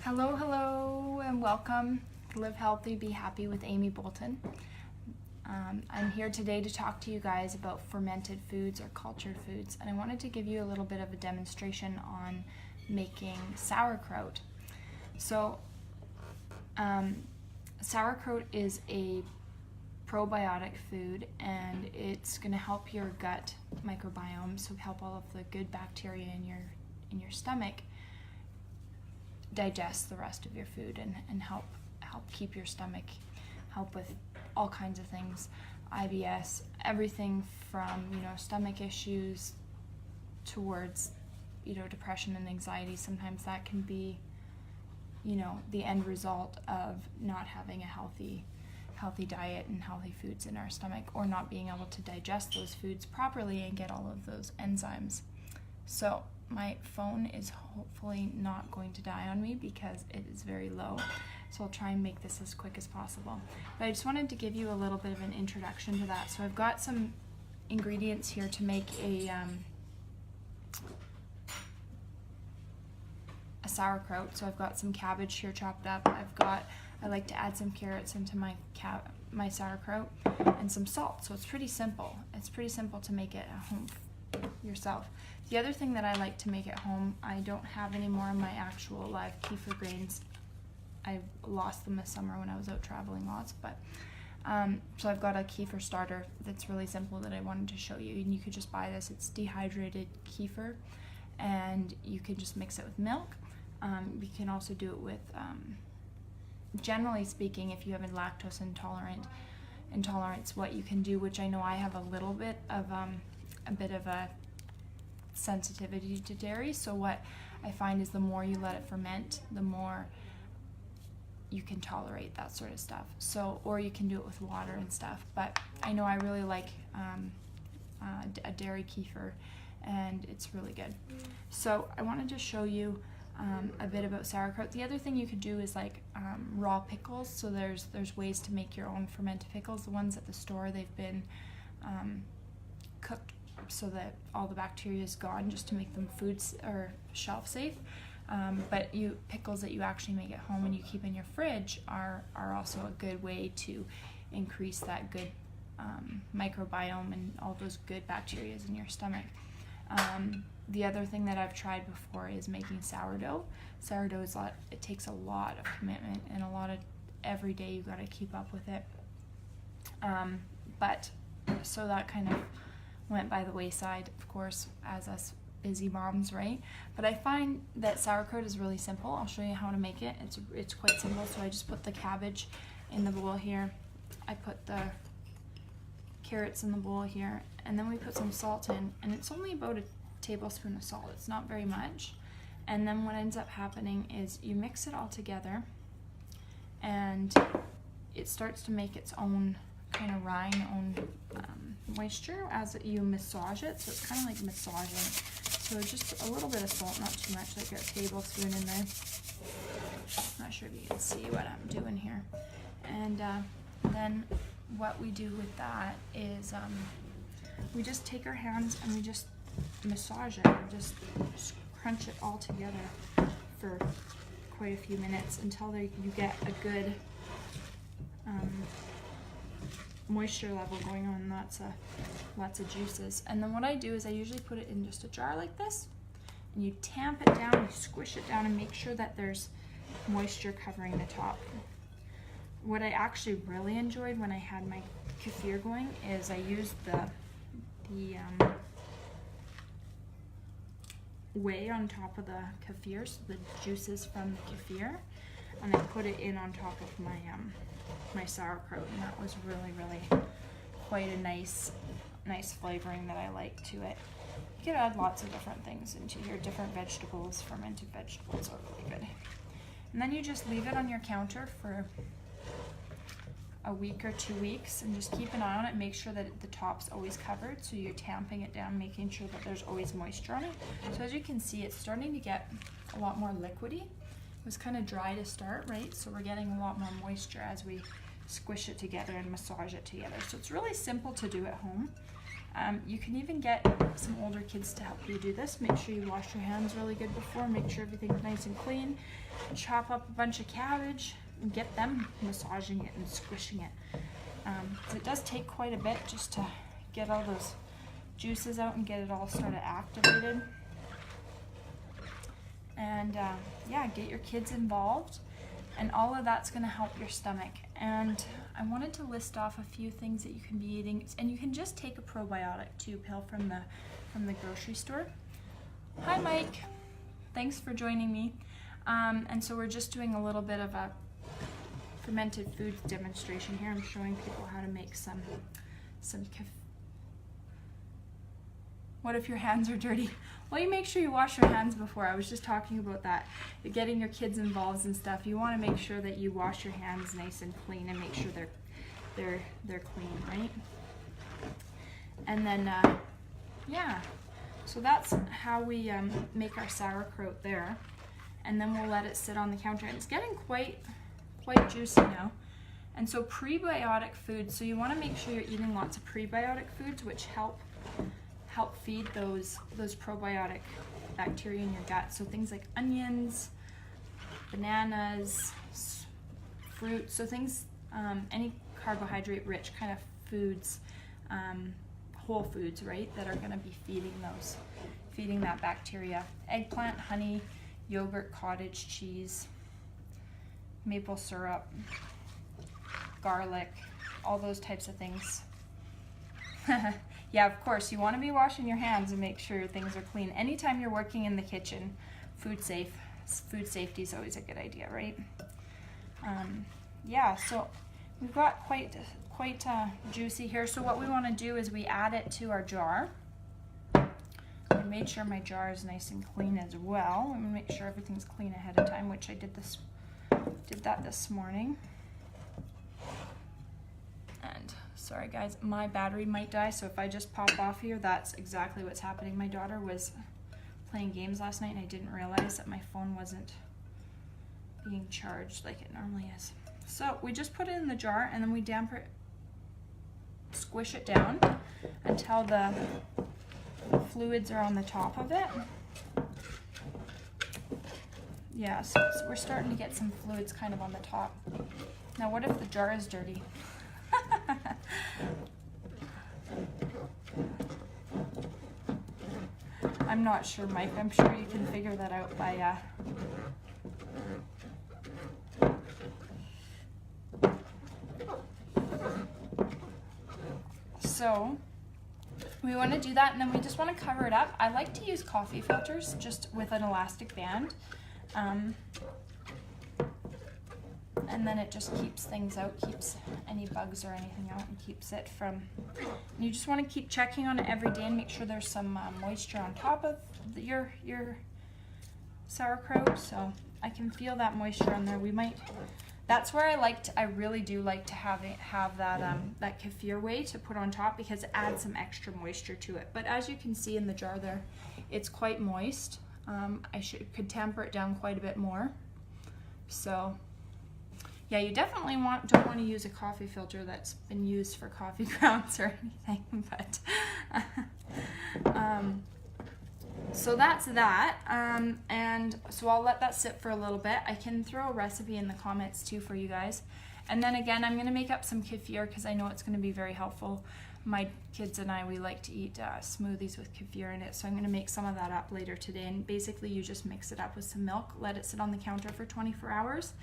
Hello, hello, and welcome to Live Healthy, Be Happy with Amy Bolton. I'm here today to talk to you guys about fermented foods or cultured foods, and I wanted to give you a little bit of a demonstration on making sauerkraut. So, sauerkraut is a probiotic food, and it's going to help your gut microbiome, so help all of the good bacteria in your stomach digest the rest of your food and help keep your stomach, help with all kinds of things, IBS, everything from stomach issues towards depression and anxiety. Sometimes that can be the end result of not having a healthy diet and healthy foods in our stomach, or not being able to digest those foods properly and get all of those enzymes. So my phone is hopefully not going to die on me because it is very low, so I'll try and make this as quick as possible. But I just wanted to give you a little bit of an introduction to that. So I've got some ingredients here to make a sauerkraut. So I've got some cabbage here chopped up. I like to add some carrots into my sauerkraut, and some salt. So it's pretty simple. It's pretty simple to make it at home yourself. The other thing that I like to make at home, I don't have any more of my actual live kefir grains. I lost them this summer when I was out traveling lots, but so I've got a kefir starter that's really simple that I wanted to show you, and you could just buy this. It's dehydrated kefir, and you can just mix it with milk. You can also do it with, generally speaking, if you have a lactose intolerance, what you can do, which I know I have a little bit of a sensitivity to dairy, so what I find is the more you let it ferment, the more you can tolerate that sort of stuff. So, or you can do it with water and stuff, but I know I really like a dairy kefir, and it's really good. So I wanted to show you a bit about sauerkraut. The other thing you could do is like raw pickles. So there's ways to make your own fermented pickles. The ones at the store, they've been cooked so that all the bacteria is gone, just to make them foods or shelf safe. But pickles that you actually make at home and you keep in your fridge are also a good way to increase that good microbiome and all those good bacteria in your stomach. The other thing that I've tried before is making sourdough. Sourdough is it takes a lot of commitment, and a lot of every day you've got to keep up with it. But so that kind of went by the wayside, of course, as us busy moms, right? But I find that sauerkraut is really simple. I'll show you how to make it. It's quite simple. So I just put the cabbage in the bowl here. I put the carrots in the bowl here, and then we put some salt in, and it's only about a tablespoon of salt. It's not very much. And then what ends up happening is you mix it all together, and it starts to make its own kind of rind, moisture as you massage it. So it's kind of like massaging. So just a little bit of salt, not too much, like a tablespoon in there. Not sure if you can see what I'm doing here. And then what we do with that is we just take our hands and we just massage it, just crunch it all together for quite a few minutes until you get a good moisture level going on, lots of juices. And then what I do is I usually put it in just a jar like this, and you tamp it down, you squish it down, and make sure that there's moisture covering the top. What I actually really enjoyed when I had my kefir going is I used the whey on top of the kefir, so the juices from the kefir, and I put it in on top of my sauerkraut, and that was really quite a nice flavoring that I like to it. You can add lots of different things into your different vegetables. Fermented vegetables are really good. And then you just leave it on your counter for a week or 2 weeks, and just keep an eye on it. Make sure that the top's always covered, so you're tamping it down, making sure that there's always moisture on it. So as you can see, it's starting to get a lot more liquidy. It was kind of dry to start, right? So we're getting a lot more moisture as we squish it together and massage it together. So it's really simple to do at home. You can even get some older kids to help you do this. Make sure you wash your hands really good before, make sure everything's nice and clean. Chop up a bunch of cabbage and get them massaging it and squishing it. So it does take quite a bit just to get all those juices out and get it all sort of activated. And yeah, get your kids involved, and all of that's going to help your stomach. And I wanted to list off a few things that you can be eating, and you can just take a probiotic too, pill from the grocery store. Hi Mike, thanks for joining me. And so we're just doing a little bit of a fermented foods demonstration here. I'm showing people how to make some What if your hands are dirty? Well, you make sure you wash your hands before. I was just talking about that. You're getting your kids involved and stuff. You want to make sure that you wash your hands nice and clean and make sure they're clean, right? And then yeah, so that's how we make our sauerkraut there. And then we'll let it sit on the counter. And it's getting quite juicy now. And so prebiotic foods, so you want to make sure you're eating lots of prebiotic foods, which help feed those probiotic bacteria in your gut. So things like onions, bananas, fruits, so things, any carbohydrate rich kind of foods, whole foods, right, that are going to be feeding that bacteria. Eggplant, honey, yogurt, cottage cheese, maple syrup, garlic, all those types of things. Yeah, of course, you want to be washing your hands and make sure things are clean. Anytime you're working in the kitchen, food safety is always a good idea, right? Yeah, so we've got quite juicy here. So what we want to do is we add it to our jar. I made sure my jar is nice and clean as well. I'm gonna make sure everything's clean ahead of time, which I did that this morning. And sorry guys, my battery might die, so if I just pop off here, that's exactly what's happening. My daughter was playing games last night and I didn't realize that my phone wasn't being charged like it normally is. So we just put it in the jar and then we damper it, squish it down until the fluids are on the top of it. Yeah, so we're starting to get some fluids kind of on the top. Now what if the jar is dirty? I'm not sure, Mike. I'm sure you can figure that out by so we want to do that, and then we just want to cover it up. I like to use coffee filters just with an elastic band. And then it just keeps things out, keeps any bugs or anything out, and keeps it from, you just want to keep checking on it every day and make sure there's some moisture on top of your sauerkraut. So I can feel that moisture on there. We might, that's where I really do like to have that kefir whey to put on top, because it adds some extra moisture to it. But as you can see in the jar there, it's quite moist. I could tamper it down quite a bit more. So yeah, you definitely don't want to use a coffee filter that's been used for coffee grounds or anything, but so that's that. And so I'll let that sit for a little bit. I can throw a recipe in the comments too for you guys. And then again, I'm going to make up some kefir because I know it's going to be very helpful. My kids and I, we like to eat smoothies with kefir in it, so I'm going to make some of that up later today. And basically you just mix it up with some milk, let it sit on the counter for 24 hours,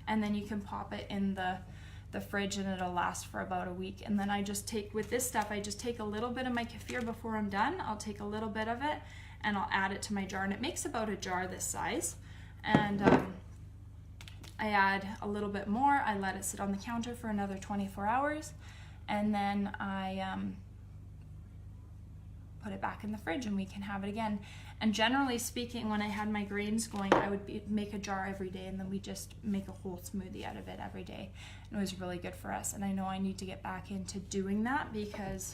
and then you can pop it in the fridge and it'll last for about a week. And then I just take, with this stuff, I just take a little bit of my kefir before I'm done. I'll take a little bit of it and I'll add it to my jar, and it makes about a jar this size. And I add a little bit more, I let it sit on the counter for another 24 hours, and then I put it back in the fridge and we can have it again. And generally speaking, when I had my grains going, I would make a jar every day, and then we just make a whole smoothie out of it every day. And it was really good for us, and I know I need to get back into doing that because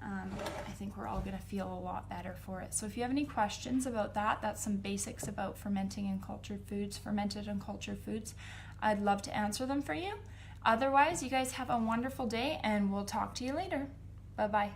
I think we're all going to feel a lot better for it. So if you have any questions about that, that's some basics about fermented and cultured foods. I'd love to answer them for you. Otherwise, you guys have a wonderful day, and we'll talk to you later. Bye-bye.